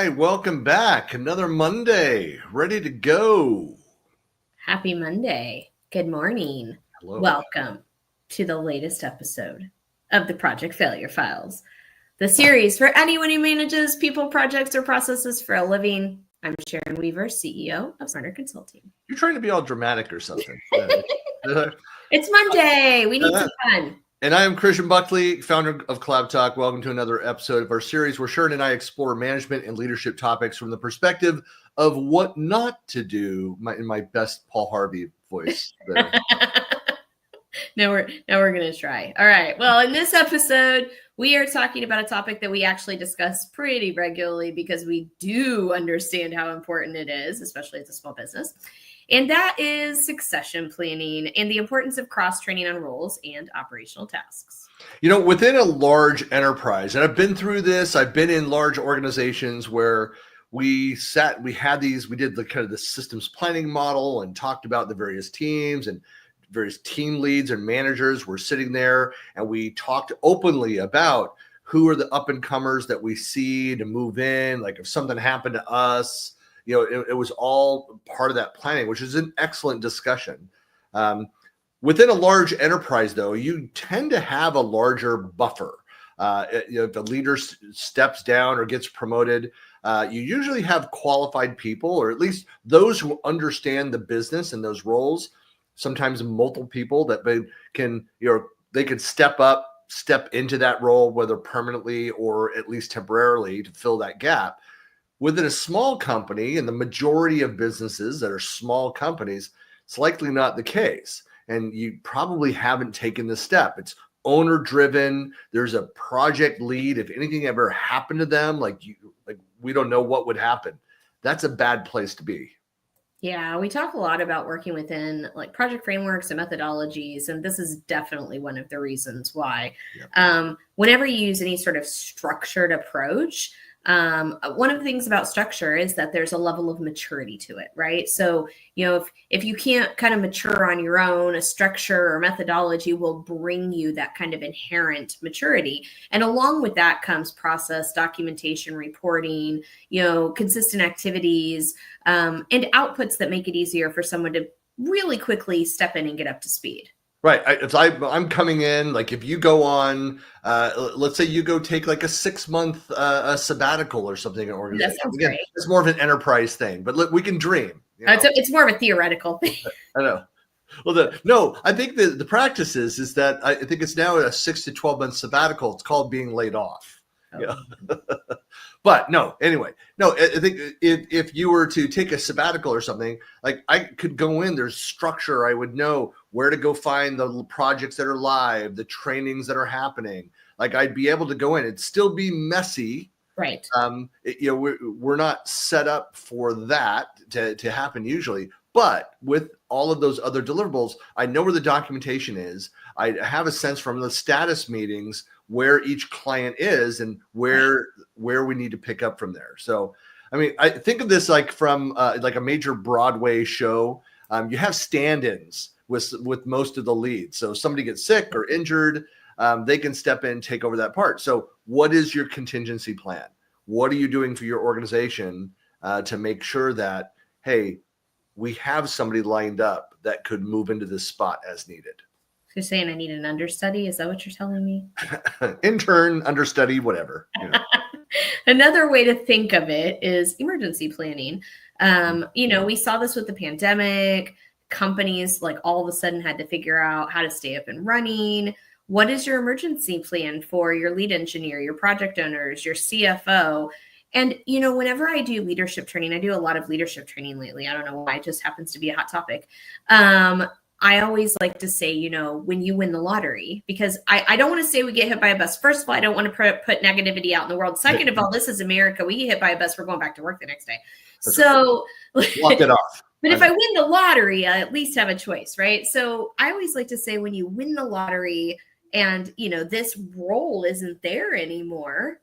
right, welcome back. Another Monday, ready to go. Happy Monday. Good morning. Hello. Welcome to the latest episode of the Project Failure Files, the series for anyone who manages people, projects, or processes for a living. I'm Sharon Weaver, CEO of Smarter Consulting. You're trying to be all dramatic or something. It's Monday. We need some fun. And I am Christian Buckley, founder of Tabletop. Welcome to another episode of our series where Sharon and I explore management and leadership topics from the perspective of what not to do, in my best Paul Harvey voice. Now we're going to try. All right. Well, in this episode, we are talking about a topic that we actually discuss pretty regularly because we do understand how important it is, especially as a small business. And that is succession planning and the importance of cross-training on roles and operational tasks. You know, within a large enterprise, and I've been through this, I've been in large organizations where we did the kind of the systems planning model and talked about the various teams, and various team leads and managers were sitting there, and we talked openly about who are the up and comers that we see to move in, like if something happened to us. You know, it was all part of that planning, which is an excellent discussion. Within a large enterprise, though, you tend to have a larger buffer. If the leader steps down or gets promoted, you usually have qualified people, or at least those who understand the business and those roles. Sometimes multiple people that they can step into that role, whether permanently or at least temporarily, to fill that gap. Within a small company, and the majority of businesses that are small companies, it's likely not the case. And you probably haven't taken this step. It's owner driven. There's a project lead. If anything ever happened to them, we don't know what would happen. That's a bad place to be. Yeah, we talk a lot about working within like project frameworks and methodologies, and this is definitely one of the reasons why. Yep. Whenever you use any sort of structured approach, one of the things about structure is that there's a level of maturity to it, right? So, you know, if you can't kind of mature on your own, a structure or methodology will bring you that kind of inherent maturity. And along with that comes process, documentation, reporting, you know, consistent activities, and outputs that make it easier for someone to really quickly step in and get up to speed. Right. I'm coming in, like if you go on, let's say you go take like a 6-month sabbatical or something in an organization. That sounds Again, great. It's more of an enterprise thing, but look, we can dream. You know? It's more of a theoretical thing. I know. Well, I think the practice is that I think it's now a 6 to 12 month sabbatical. It's called being laid off. Oh. Yeah. But anyway, I think if you were to take a sabbatical or something, like I could go in, there's structure. I would know where to go find the projects that are live, the trainings that are happening. Like I'd be able to go in. It'd still be messy. Right. We're not set up for that to happen usually. But with all of those other deliverables, I know where the documentation is. I have a sense from the status meetings where each client is and where we need to pick up from there. So, I mean, I think of this like from like a major Broadway show. You have stand-ins with most of the leads. So if somebody gets sick or injured, they can step in, take over that part. So what is your contingency plan? What are you doing for your organization to make sure that, hey, we have somebody lined up that could move into this spot as needed? You're saying I need an understudy? Is that what you're telling me? Intern, understudy, whatever. You know. Another way to think of it is emergency planning. We saw this with the pandemic. Companies like all of a sudden had to figure out how to stay up and running. What is your emergency plan for your lead engineer, your project owners, your CFO? And, whenever I do leadership training, I do a lot of leadership training lately. I don't know why, it just happens to be a hot topic. I always like to say, when you win the lottery, because I don't want to say we get hit by a bus. First of all, I don't want to put negativity out in the world. Second of all, this is America. We get hit by a bus, we're going back to work the next day. That's so walk it off. But if I win the lottery, I at least have a choice, right? So I always like to say when you win the lottery and, this role isn't there anymore,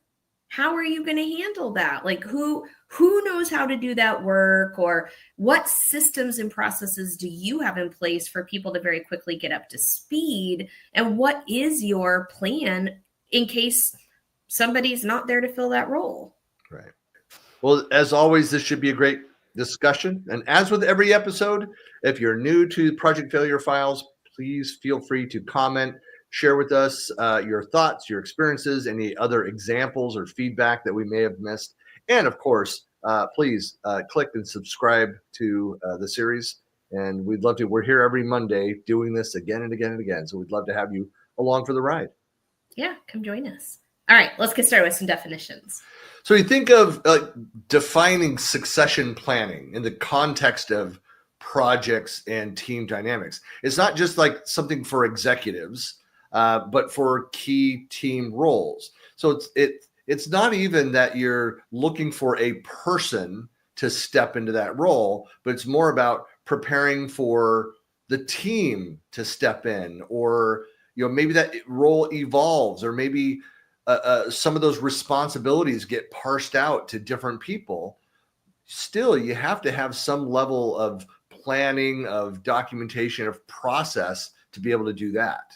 how are you going to handle that? Like who knows how to do that work, or what systems and processes do you have in place for people to very quickly get up to speed? And what is your plan in case somebody's not there to fill that role? Right. Well, as always, this should be a great discussion. And as with every episode, if you're new to Project Failure Files, please feel free to comment, share with us your thoughts, your experiences, any other examples or feedback that we may have missed. And of course, please click and subscribe to the series. And we'd love to. We're here every Monday doing this again and again and again. So we'd love to have you along for the ride. Yeah, come join us. All right, let's get started with some definitions. So you think of defining succession planning in the context of projects and team dynamics. It's not just like something for executives, but for key team roles. So it's not even that you're looking for a person to step into that role, but it's more about preparing for the team to step in, or maybe that role evolves, or maybe some of those responsibilities get parsed out to different people. Still, you have to have some level of planning, of documentation, of process to be able to do that.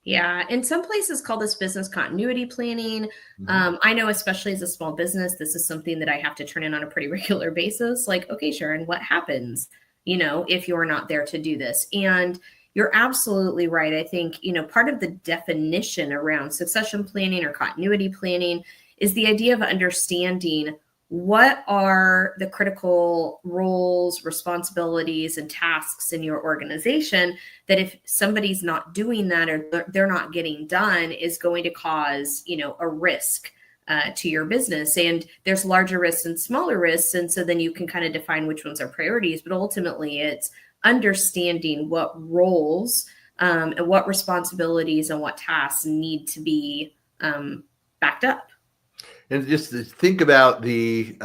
Yeah. And some places call this business continuity planning. Mm-hmm. I know, especially as a small business, this is something that I have to turn in on a pretty regular basis. Like, okay, Sharon, what happens, if you're not there to do this? And you're absolutely right. I think, part of the definition around succession planning or continuity planning is the idea of understanding what are the critical roles, responsibilities, and tasks in your organization that if somebody's not doing that or they're not getting done is going to cause, a risk to your business. And there's larger risks and smaller risks. And so then you can kind of define which ones are priorities, but ultimately it's understanding what roles and what responsibilities and what tasks need to be backed up. And just think about the,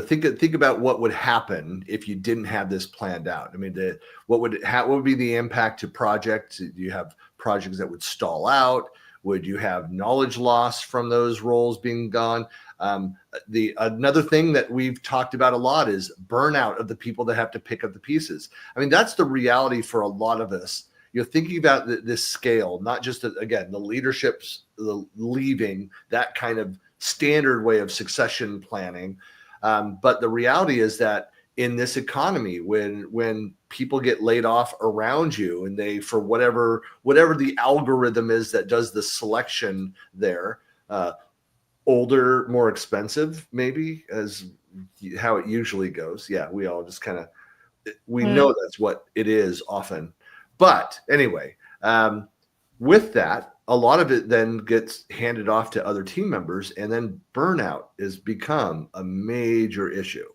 think about what would happen if you didn't have this planned out. I mean, what would be the impact to projects? Do you have projects that would stall out? Would you have knowledge loss from those roles being gone? Another thing that we've talked about a lot is burnout of the people that have to pick up the pieces. I mean, that's the reality for a lot of us. You're thinking about this scale, not just, again, the leadership's leaving, that kind of standard way of succession planning. But the reality is that in this economy, when people get laid off around you and they, for whatever the algorithm is that does the selection there, older, more expensive, maybe, as how it usually goes. Yeah, we all just kind of, we know that's what it is often. But anyway, with that, a lot of it then gets handed off to other team members, and then burnout has become a major issue.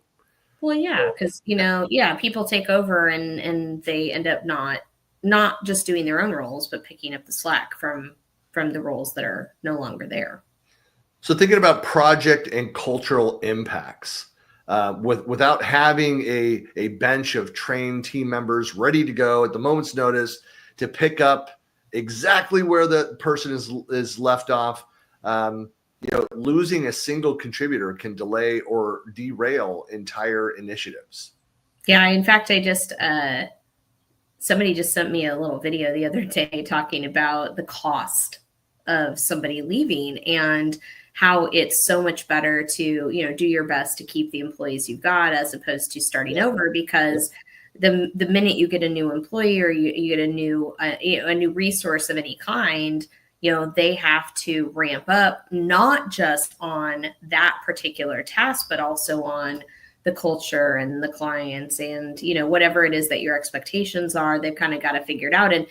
Well, yeah, because, people take over and they end up not just doing their own roles, but picking up the slack from the roles that are no longer there. So thinking about project and cultural impacts, without having a bench of trained team members ready to go at the moment's notice to pick up exactly where the person is left off, losing a single contributor can delay or derail entire initiatives. Yeah, in fact, somebody just sent me a little video the other day talking about the cost of somebody leaving and how it's so much better to, do your best to keep the employees you've got as opposed to starting over, because the minute you get a new employee or you get a new resource of any kind, they have to ramp up, not just on that particular task, but also on the culture and the clients and, whatever it is that your expectations are, they've kind of got to figure it out. And,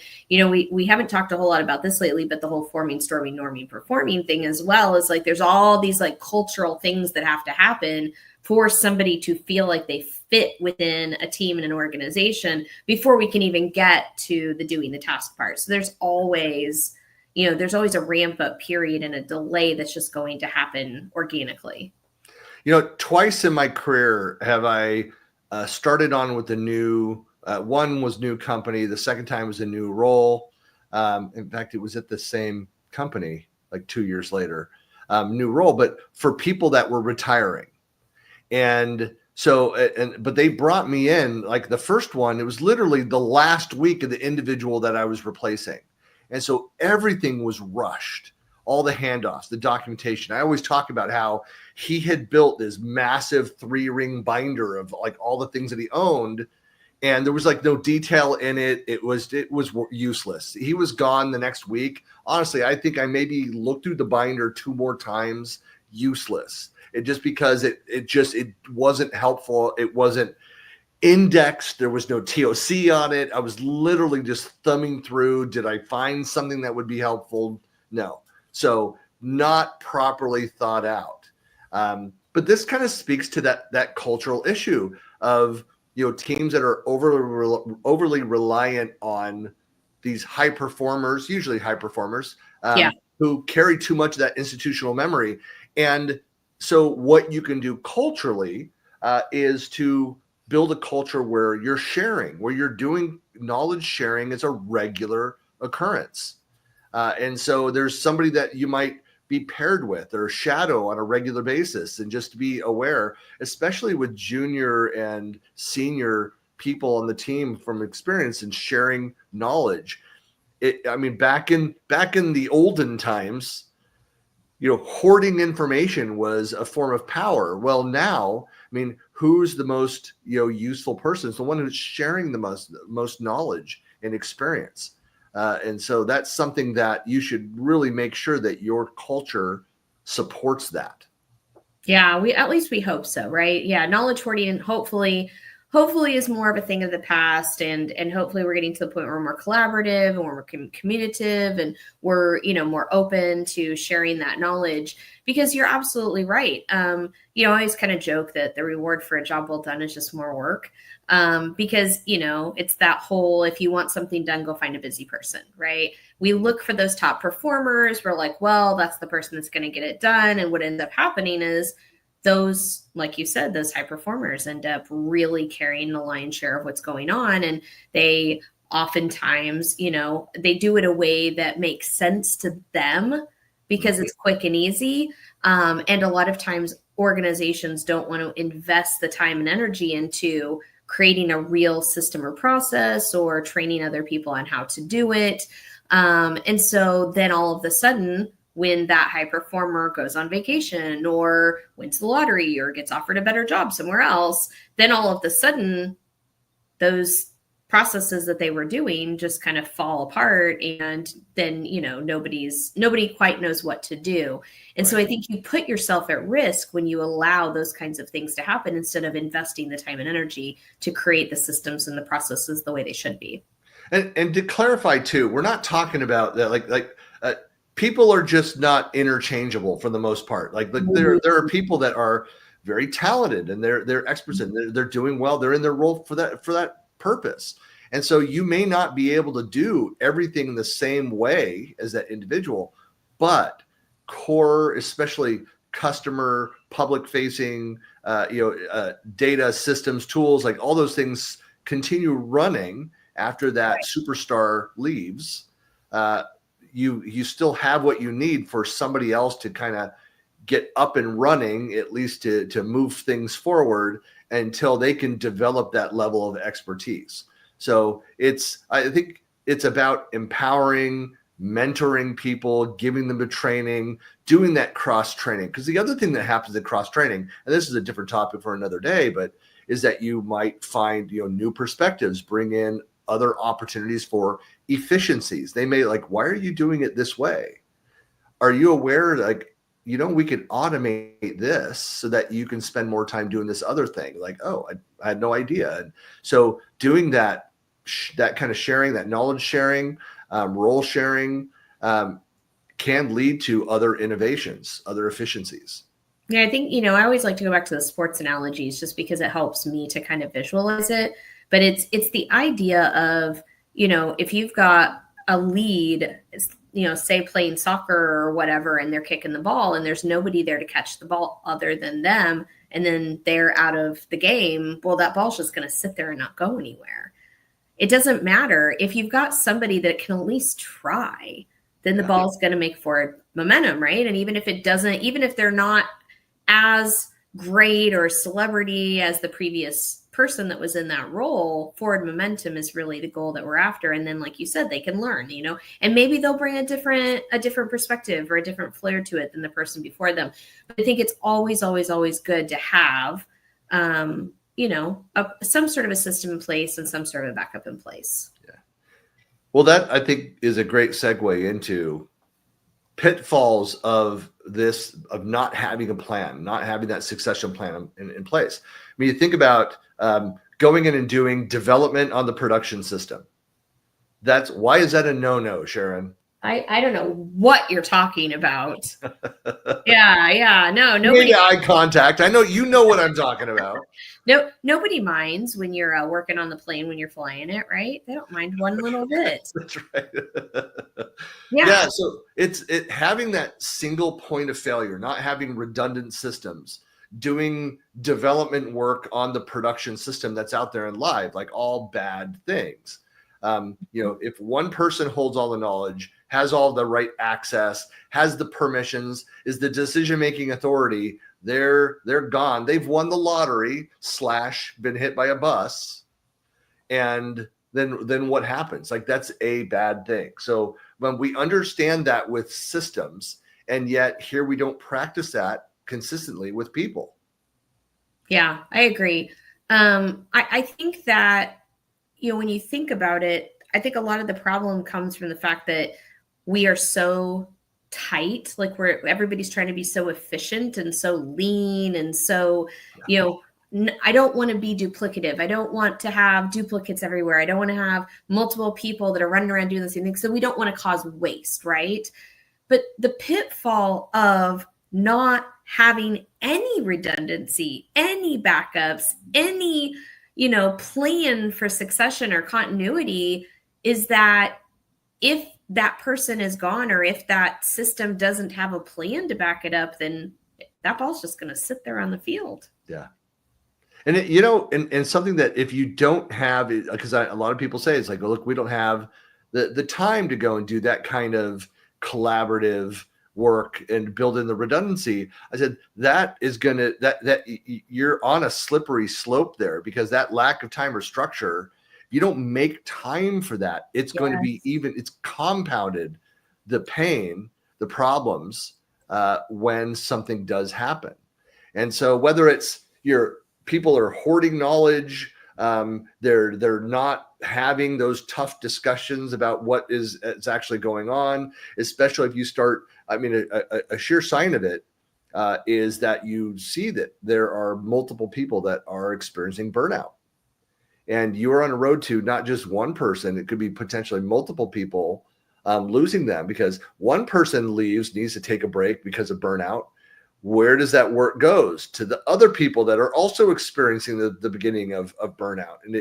we haven't talked a whole lot about this lately, but the whole forming, storming, norming, performing thing as well is like, there's all these like cultural things that have to happen for somebody to feel like they fit within a team and an organization before we can even get to the doing the task part. So there's always a ramp up period and a delay that's just going to happen organically. Twice in my career have I started on with a new, one was new company. The second time was a new role. In fact, it was at the same company like 2 years later, new role, but for people that were retiring. And so, but they brought me in, like the first one, it was literally the last week of the individual that I was replacing. And so everything was rushed. all the handoffs, the documentation. I always talk about how he had built this massive 3-ring binder of like all the things that he owned, and there was like no detail in it. It was useless. He was gone the next week. Honestly, I think I maybe looked through the binder 2 more times. Useless. It just because it wasn't helpful. It wasn't indexed. There was no TOC on it. I was literally just thumbing through. Did I find something that would be helpful? No. So not properly thought out. But this kind of speaks to that cultural issue of, teams that are overly reliant on these high performers, usually high performers, who carry too much of that institutional memory. And so what you can do culturally is to build a culture where you're sharing, where you're doing knowledge sharing as a regular occurrence. And so there's somebody that you might be paired with or shadow on a regular basis, and just to be aware, especially with junior and senior people on the team from experience and sharing knowledge. Back in the olden times, hoarding information was a form of power. Well, now, who's the most, useful person? It's the one who's sharing the most knowledge and experience. And so that's something that you should really make sure that your culture supports that. Yeah, at least we hope so, right? Yeah, knowledge hoarding hopefully is more of a thing of the past, and hopefully we're getting to the point where we're more collaborative and we're more communicative, and we're more open to sharing that knowledge, because you're absolutely right. I always kind of joke that the reward for a job well done is just more work, because it's that whole, if you want something done, go find a busy person, right? We look for those top performers. We're like, well, that's the person that's going to get it done. And what ends up happening is those, like you said, those high performers end up really carrying the lion's share of what's going on. And they oftentimes, they do it a way that makes sense to them because it's quick and easy. And a lot of times organizations don't want to invest the time and energy into creating a real system or process or training other people on how to do it. And so then all of a sudden, when that high performer goes on vacation or wins the lottery or gets offered a better job somewhere else, then all of a sudden those processes that they were doing just kind of fall apart, and then nobody quite knows what to do. And so I think you put yourself at risk when you allow those kinds of things to happen, instead of investing the time and energy to create the systems and the processes the way they should be. And to clarify too, we're not talking about that people are just not interchangeable for the most part. There are people that are very talented and they're experts and they're doing well. They're in their role for that purpose. And so you may not be able to do everything the same way as that individual, but core, especially customer, public facing, data systems, tools, like all those things continue running after that superstar leaves. You still have what you need for somebody else to kind of get up and running, at least to move things forward until they can develop that level of expertise. So I think it's about empowering, mentoring people, giving them the training, doing that cross training. Because the other thing that happens in cross training, and this is a different topic for another day, but is that you might find new perspectives, bring in other opportunities for efficiencies. They may why are you doing it this way? Are you aware we could automate this so that you can spend more time doing this other thing? I had no idea. And so doing that kind of sharing, that knowledge sharing, role sharing, can lead to other innovations, other efficiencies. Yeah, I think, I always like to go back to the sports analogies just because it helps me to kind of visualize it. But it's the idea of, if you've got a lead, say playing soccer or whatever, and they're kicking the ball and there's nobody there to catch the ball other than them, and then they're out of the game, well, that ball's just going to sit there and not go anywhere. It doesn't matter. If you've got somebody that can at least try, then the ball's going to make forward momentum, right? And even if they're not as great or celebrity as the previous person that was in that role, forward momentum is really the goal that we're after. And then, like you said, they can learn, and maybe they'll bring a different perspective or a different flair to it than the person before them. But I think it's always, always, always good to have, some sort of a system in place and some sort of a backup in place. Yeah. Well, that I think is a great segue into pitfalls of this, of not having a plan, not having that succession plan in place. I mean, you think about going in and doing development on the production system. Why is that a no-no, Sharon? I don't know what you're talking about. Yeah. No, nobody. Made eye contact. I know you know what I'm talking about. No, nobody minds when you're working on the plane when you're flying it, right? They don't mind one little bit. That's right. Yeah. So it's having that single point of failure, not having redundant systems, doing development work on the production system that's out there and live, like all bad things. If one person holds all the knowledge, has all the right access, has the permissions, is the decision-making authority, they're gone. They've won the lottery / been hit by a bus. And then what happens? Like, that's a bad thing. So when we understand that with systems, and yet here we don't practice that consistently with people. Yeah, I agree. I think that, when you think about it, I think a lot of the problem comes from the fact that we are so tight, like everybody's trying to be so efficient and so lean. And so, I don't want to be duplicative. I don't want to have duplicates everywhere. I don't want to have multiple people that are running around doing the same thing. So we don't want to cause waste, right? But the pitfall of not having any redundancy, any backups, any, plan for succession or continuity is that if that person is gone, or if that system doesn't have a plan to back it up, then that ball's just going to sit there on the field. Yeah. And and something that if you don't have it, because a lot of people say it's like, oh, look, we don't have the time to go and do that kind of collaborative work and build in the redundancy. I said, that is going to, that you're on a slippery slope there, because that lack of time or structure, you don't make time for that. It's going to be it's compounded, the pain, the problems, when something does happen. And so whether it's people are hoarding knowledge, they're not having those tough discussions about what is actually going on, especially if you start, a sheer sign of it is that you see that there are multiple people that are experiencing burnout. And you are on a road to not just one person, it could be potentially multiple people losing them, because one person needs to take a break because of burnout. Where does that work goes? To the other people that are also experiencing the beginning of burnout. And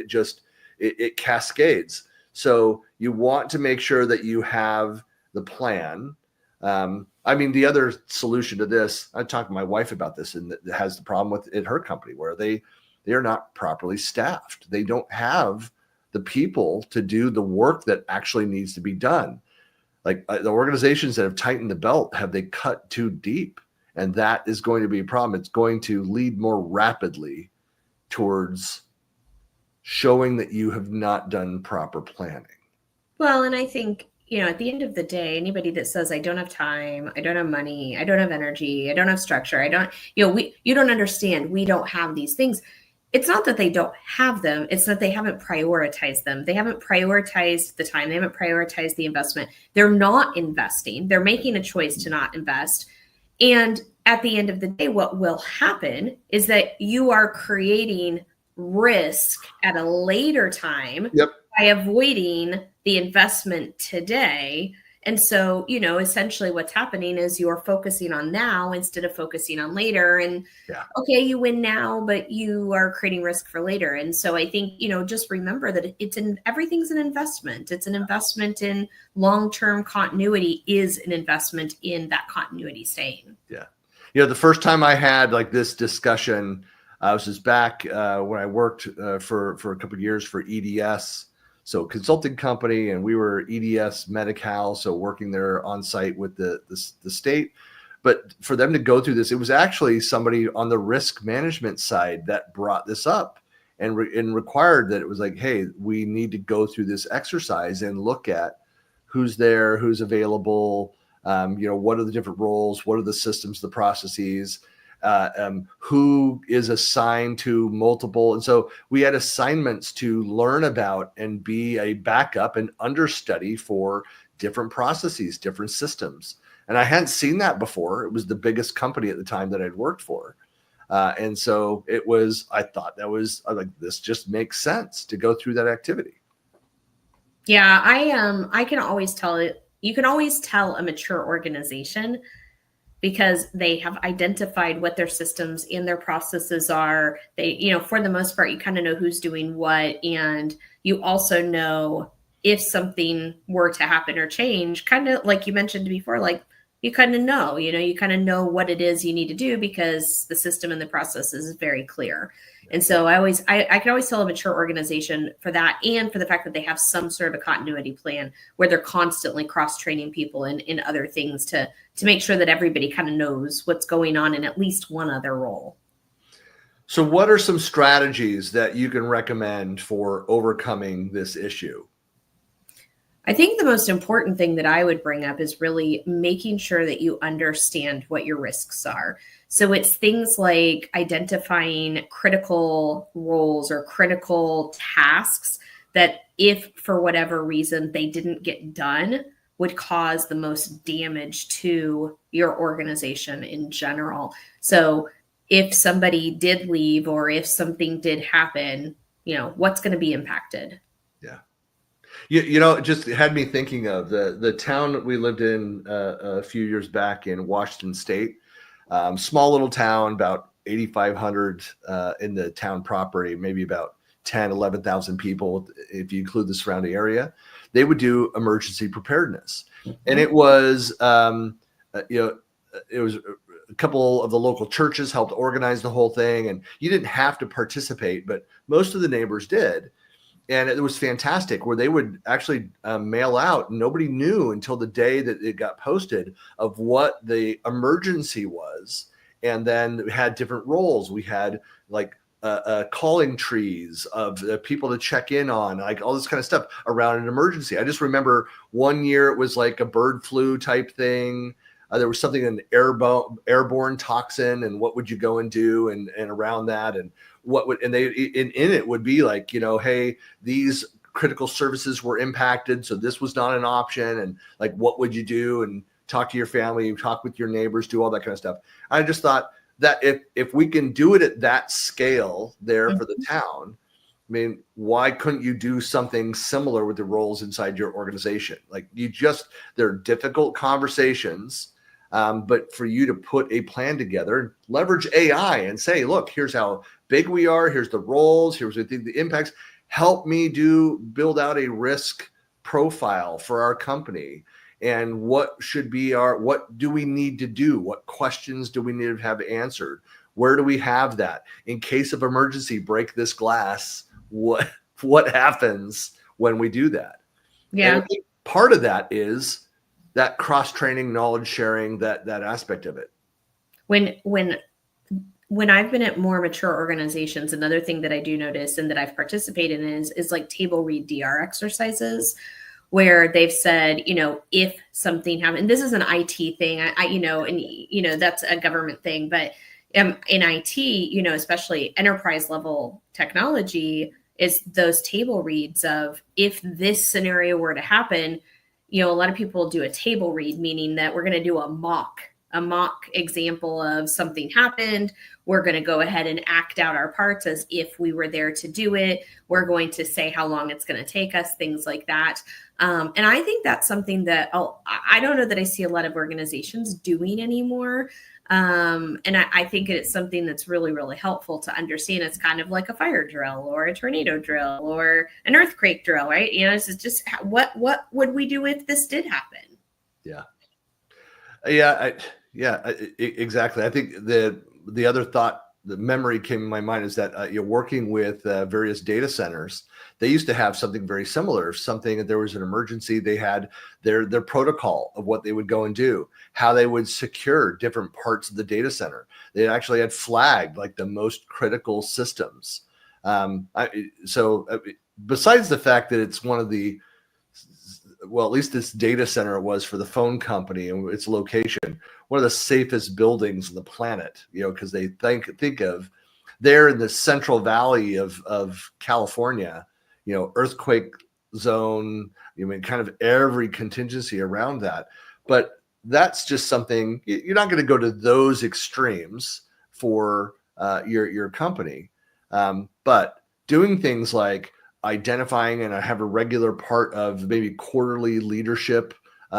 it cascades. So you want to make sure that you have the plan. The other solution to this, I talked to my wife about this, and that has the problem with in her company where they are not properly staffed. They don't have the people to do the work that actually needs to be done. Like the organizations that have tightened the belt, have they cut too deep? And that is going to be a problem. It's going to lead more rapidly towards showing that you have not done proper planning. Well, and I think, at the end of the day, anybody that says, I don't have time, I don't have money, I don't have energy, I don't have structure, you don't understand, we don't have these things. It's not that they don't have them. It's that they haven't prioritized them. They haven't prioritized the time. They haven't prioritized the investment. They're not investing. They're making a choice to not invest. And at the end of the day, what will happen is that you are creating risk at a later time by avoiding the investment today. And so, essentially what's happening is you're focusing on now instead of focusing on later. And okay, you win now, but you are creating risk for later. And so I think, just remember that everything's an investment. It's an investment in long-term continuity, is an investment in that continuity staying. Yeah. The first time I had like this discussion, I was just back when I worked for a couple of years for EDS. So consulting company, and we were EDS Medi-Cal, so working there on site with the state. But for them to go through this, it was actually somebody on the risk management side that brought this up. and required that it was like, hey, we need to go through this exercise and look at who's there, who's available, what are the different roles, what are the systems, the processes, who is assigned to multiple. And so we had assignments to learn about and be a backup and understudy for different processes, different systems. And I hadn't seen that before. It was the biggest company at the time that I'd worked for. And so I thought this just makes sense to go through that activity. Yeah, I can always tell it. You can always tell a mature organization because they have identified what their systems and their processes are. They, for the most part, you kind of know who's doing what. And you also know if something were to happen or change, kind of like you mentioned before, like you kind of know, you kind of know what it is you need to do because the system and the process is very clear. And so I can always tell a mature organization for that, and for the fact that they have some sort of a continuity plan where they're constantly cross-training people in other things to make sure that everybody kind of knows what's going on in at least one other role. So what are some strategies that you can recommend for overcoming this issue? I think the most important thing that I would bring up is really making sure that you understand what your risks are. So it's things like identifying critical roles or critical tasks that if for whatever reason they didn't get done would cause the most damage to your organization in general. So if somebody did leave or if something did happen, what's going to be impacted? Yeah. It just had me thinking of the town that we lived in a few years back in Washington State. Small little town, about 8,500 in the town property, maybe about 11,000 people if you include the surrounding area. They would do emergency preparedness, and it was it was a couple of the local churches helped organize the whole thing, and you didn't have to participate, but most of the neighbors did. And it was fantastic where they would actually mail out. Nobody knew until the day that it got posted of what the emergency was. And then we had different roles. We had like calling trees of people to check in on, like all this kind of stuff around an emergency. I just remember one year it was like a bird flu type thing. There was something, an airborne toxin, and what would you go and do and around that, and what would, and they in it would be like, hey, these critical services were impacted, so this was not an option, and like what would you do, and talk to your family, talk with your neighbors, do all that kind of stuff. I just thought that if we can do it at that scale there for the town, I mean, why couldn't you do something similar with the roles inside your organization? Like they're difficult conversations. But for you to put a plan together, leverage AI and say, look, here's how big we are. Here's the roles. Here's the impacts. Help me build out a risk profile for our company. And what do we need to do? What questions do we need to have answered? Where do we have that? In case of emergency, break this glass. What happens when we do that? Yeah. And I think part of that is that cross-training, knowledge sharing, that aspect of it. When I've been at more mature organizations, another thing that I do notice and that I've participated in is like table read DR exercises, where they've said, if something happened, this is an IT thing, and that's a government thing, but in IT, especially enterprise level technology, is those table reads of if this scenario were to happen. A lot of people do a table read, meaning that we're going to do a mock example of something happened. We're going to go ahead and act out our parts as if we were there to do it. We're going to say how long it's going to take us, things like that. And I think that's something that I don't know that I see a lot of organizations doing anymore. And I think it's something that's really, really helpful to understand. It's kind of like a fire drill or a tornado drill or an earthquake drill, right? It's just what would we do if this did happen? Exactly. I think the other thought, the memory came in my mind is that you're working with various data centers. They used to have something very similar. If there was an emergency, they had their protocol of what they would go and do, how they would secure different parts of the data center. They actually had flagged like the most critical systems. Besides the fact that it's one of the, well, at least this data center it was for the phone company and its location, one of the safest buildings on the planet, because they think of there in the Central Valley of California, earthquake zone, kind of every contingency around that. But that's just something, you're not going to go to those extremes for your company. But doing things like identifying, and I have a regular part of maybe quarterly leadership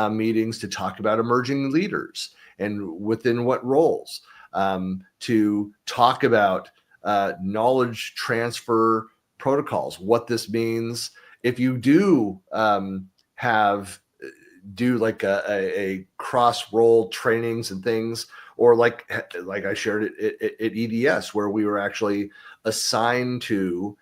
meetings to talk about emerging leaders and within what roles, to talk about knowledge transfer protocols, what this means. If you do do like a cross role trainings and things, or like I shared it at EDS, where we were actually assigned to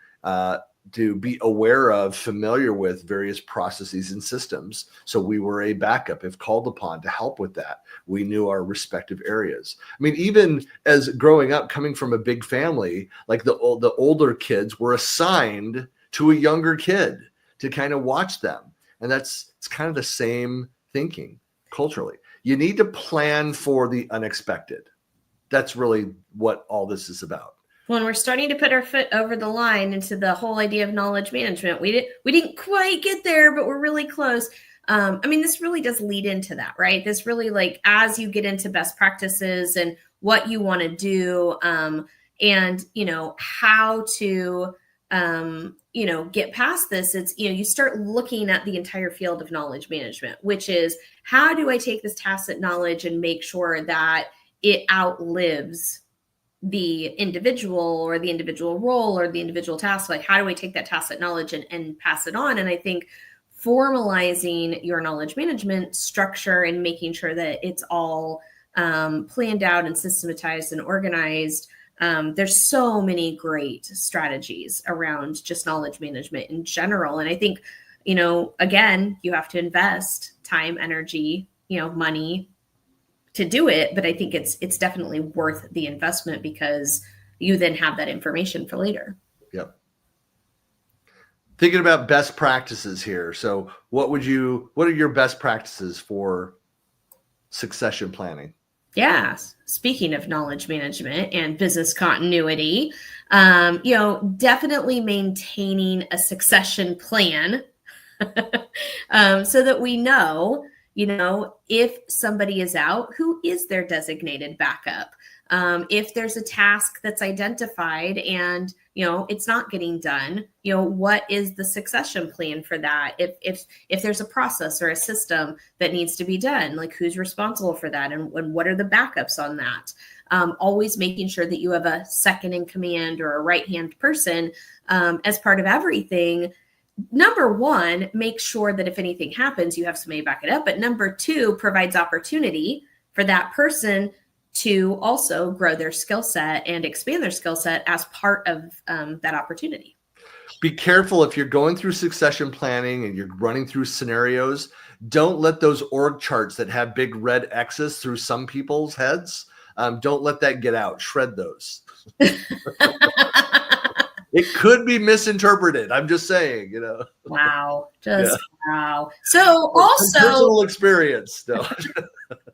be aware of, familiar with various processes and systems. So we were a backup if called upon to help with that. We knew our respective areas. I mean, even as growing up, coming from a big family, like the older kids were assigned to a younger kid to kind of watch them. And it's kind of the same thinking culturally. You need to plan for the unexpected. That's really what all this is about. When we're starting to put our foot over the line into the whole idea of knowledge management, we didn't quite get there, but we're really close. This really does lead into that, right? This really, like, as you get into best practices and what you want to do, and how to get past this, it's, you start looking at the entire field of knowledge management, which is, how do I take this tacit knowledge and make sure that it outlives the individual or the individual role or the individual task? Like, how do I take that tacit knowledge and pass it on? And I think formalizing your knowledge management structure and making sure that it's all planned out and systematized and organized. There's so many great strategies around just knowledge management in general. And I think, again, you have to invest time, energy, money to do it. But I think it's definitely worth the investment, because you then have that information for later. Yep. Thinking about best practices here. So what are your best practices for succession planning? Yeah. Speaking of knowledge management and business continuity, definitely maintaining a succession plan so that we know, if somebody is out, who is their designated backup? If there's a task that's identified and, it's not getting done, what is the succession plan for that? If there's a process or a system that needs to be done, like, who's responsible for that, and what are the backups on that? Always making sure that you have a second in command or a right-hand person as part of everything. Number one, make sure that if anything happens, you have somebody to back it up. But number two, provides opportunity for that person to also grow their skill set and expand their skill set as part of that opportunity. Be careful if you're going through succession planning and you're running through scenarios. Don't let those org charts that have big red X's through some people's heads, don't let that get out. Shred those. It could be misinterpreted. I'm just saying, Wow. Wow. So also personal experience. No.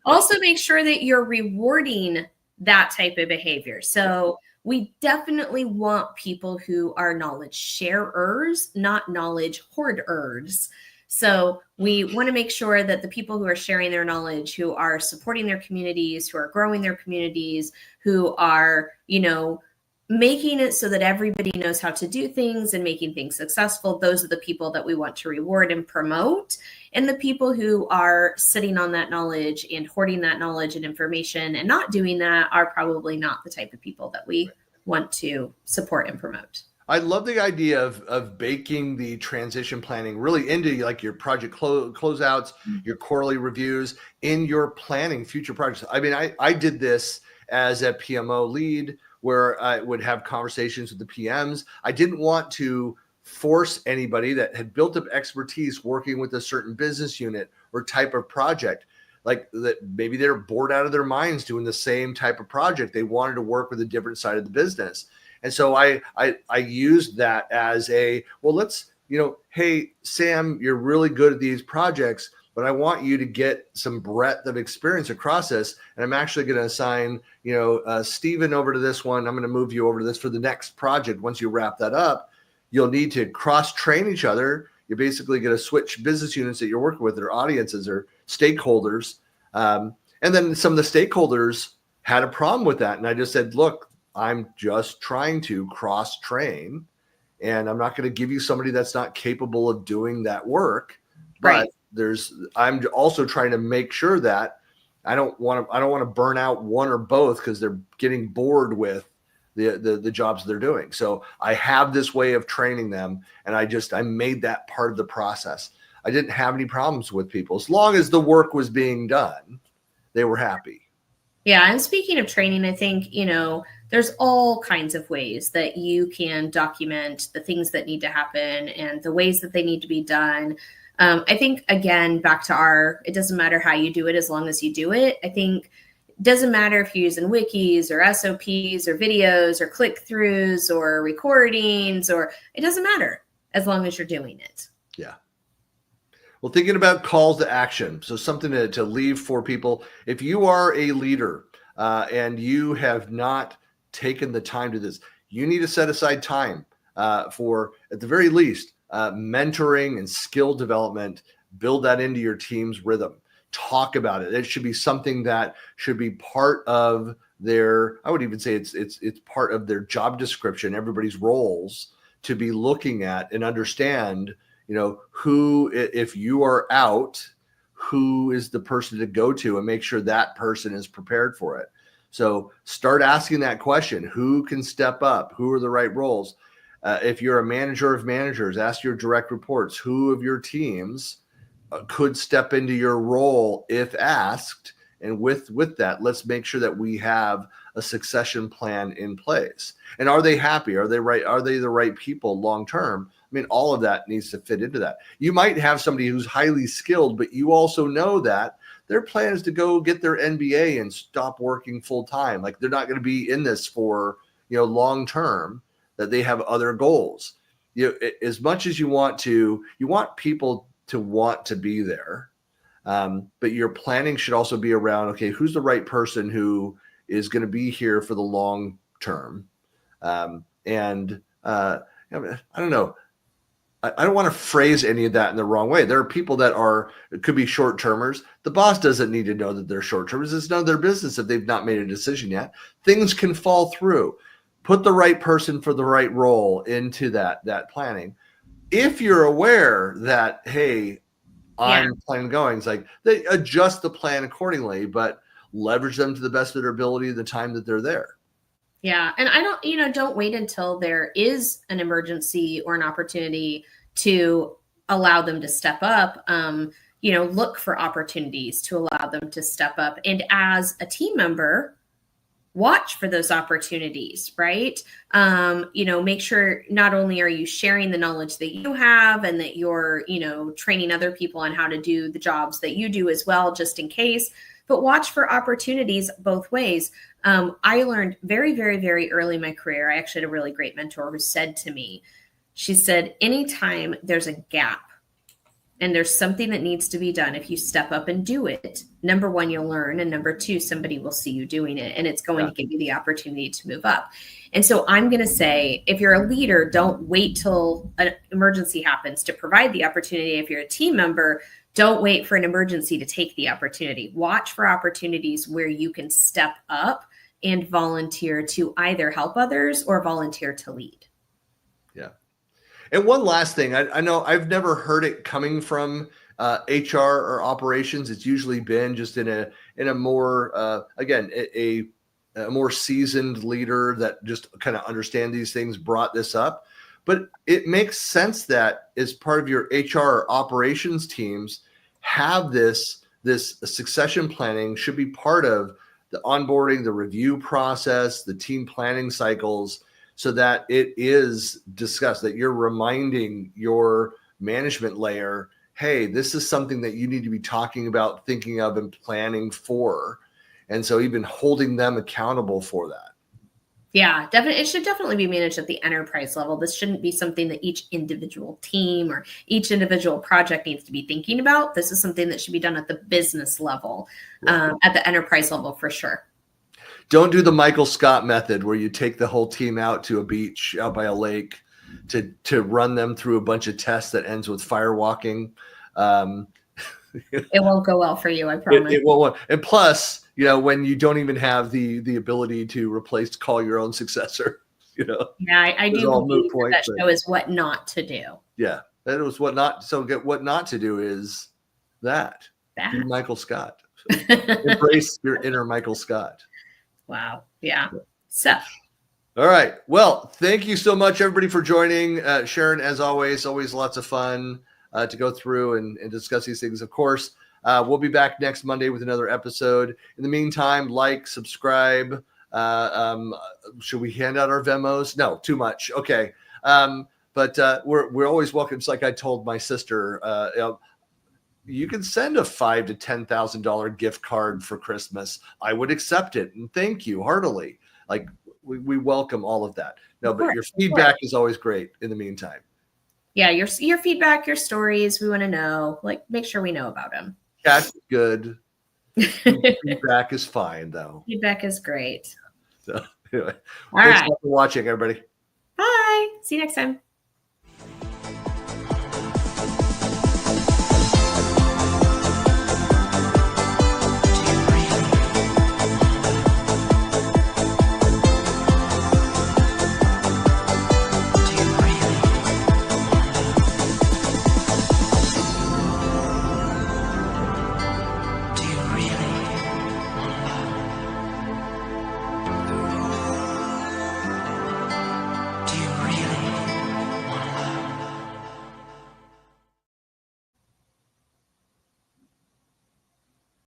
Also make sure that you're rewarding that type of behavior. So we definitely want people who are knowledge sharers, not knowledge hoarders. So we want to make sure that the people who are sharing their knowledge, who are supporting their communities, who are growing their communities, who are, making it so that everybody knows how to do things and making things successful, those are the people that we want to reward and promote. And the people who are sitting on that knowledge and hoarding that knowledge and information and not doing that are probably not the type of people that we want to support and promote. I love the idea of baking the transition planning really into, like, your project closeouts, your quarterly reviews, in your planning future projects. I mean, I did this as a PMO lead, where I would have conversations with the PMs. I didn't want to force anybody that had built up expertise working with a certain business unit or type of project, like that maybe they're bored out of their minds doing the same type of project. They wanted to work with a different side of the business. And so I used that as a, well, let's, hey, Sam, you're really good at these projects, but I want you to get some breadth of experience across this. And I'm actually going to assign, Stephen over to this one. I'm going to move you over to this for the next project. Once you wrap that up, you'll need to cross-train each other. You're basically going to switch business units that you're working with, their audiences or stakeholders. And then some of the stakeholders had a problem with that. And I just said, look, I'm just trying to cross-train, and I'm not going to give you somebody that's not capable of doing that work. But I'm also trying to make sure that I don't want to burn out one or both because they're getting bored with the jobs they're doing. So I have this way of training them, and I made that part of the process. I didn't have any problems with people. As long as the work was being done, they were happy. Yeah. And speaking of training, I think, there's all kinds of ways that you can document the things that need to happen and the ways that they need to be done. I think, again, back to it doesn't matter how you do it as long as you do it. I think it doesn't matter if you're using wikis or SOPs or videos or click-throughs or recordings, it doesn't matter as long as you're doing it. Yeah. Well, thinking about calls to action. So something to leave for people. If you are a leader and you have not taken the time to this, you need to set aside time for, at the very least, mentoring and skill development. Build that into your team's rhythm. Talk about it. It should be something that should be part of their, I would even say it's part of their job description, everybody's roles, to be looking at and understand, who, if you are out, who is the person to go to, and make sure that person is prepared for it. So start asking that question. Who can step up? Who are the right roles? If you're a manager of managers, ask your direct reports, who of your teams could step into your role if asked. And with that, let's make sure that we have a succession plan in place. And are they happy? Are they right? Are they the right people long-term? I mean, all of that needs to fit into that. You might have somebody who's highly skilled, but you also know that their plan is to go get their MBA and stop working full-time. Like, they're not going to be in this for, long-term, that they have other goals. As much as you want people to want to be there. But your planning should also be around, okay, who's the right person who is going to be here for the long term? I don't know. I don't want to phrase any of that in the wrong way. There are people that could be short termers. The boss doesn't need to know that they're short termers. It's none of their business if they've not made a decision yet. Things can fall through. Put the right person for the right role into that planning. If you're aware that, hey, I'm planning going, it's like they adjust the plan accordingly, but leverage them to the best of their ability the time that they're there. Yeah. And don't wait until there is an emergency or an opportunity to allow them to step up. Look for opportunities to allow them to step up. And as a team member, watch for those opportunities, right? Make sure not only are you sharing the knowledge that you have and that you're, training other people on how to do the jobs that you do as well, just in case, but watch for opportunities both ways. I learned very, very, very early in my career. I actually had a really great mentor who said to me, she said, anytime there's a gap and there's something that needs to be done, if you step up and do it, number one, you'll learn. And number two, somebody will see you doing it. And it's going to give you the opportunity to move up. And so I'm going to say, if you're a leader, don't wait till an emergency happens to provide the opportunity. If you're a team member, don't wait for an emergency to take the opportunity. Watch for opportunities where you can step up and volunteer to either help others or volunteer to lead. Yeah. And one last thing, I know I've never heard it coming from HR or operations. It's usually been just in a more a more seasoned leader that just kind of understand these things brought this up. But it makes sense that as part of your HR operations teams have this succession planning should be part of the onboarding, the review process, the team planning cycles, so that it is discussed, that you're reminding your management layer, hey, this is something that you need to be talking about, thinking of, and planning for. And so even holding them accountable for that. Yeah, definitely. It should definitely be managed at the enterprise level. This shouldn't be something that each individual team or each individual project needs to be thinking about. This is something that should be done at the business level, at the enterprise level for sure. Don't do the Michael Scott method where you take the whole team out to a beach out by a lake to run them through a bunch of tests that ends with firewalking. It won't go well for you, I promise. It won't. And plus, when you don't even have the ability to call your own successor, Yeah, I do believe that show is what not to do. Yeah, that was what not. So what not to do is that. Be Michael Scott. Embrace your inner Michael Scott. Wow. Yeah. So. All right. Well, thank you so much, everybody, for joining. Sharon, as always lots of fun to go through and discuss these things. Of course, we'll be back next Monday with another episode. In the meantime, subscribe. Should we hand out our Venmos? No, too much. Okay. But we're always welcome. It's like I told my sister, you can send a $5,000 to $10,000 gift card for Christmas. I would accept it. And thank you heartily. We welcome all of that. No, but your feedback is always great in the meantime. Yeah. Your feedback, your stories, we want to know, make sure we know about them. That's good. Feedback is fine though. Feedback is great. So anyway, all thanks right. for watching, everybody. Bye. See you next time.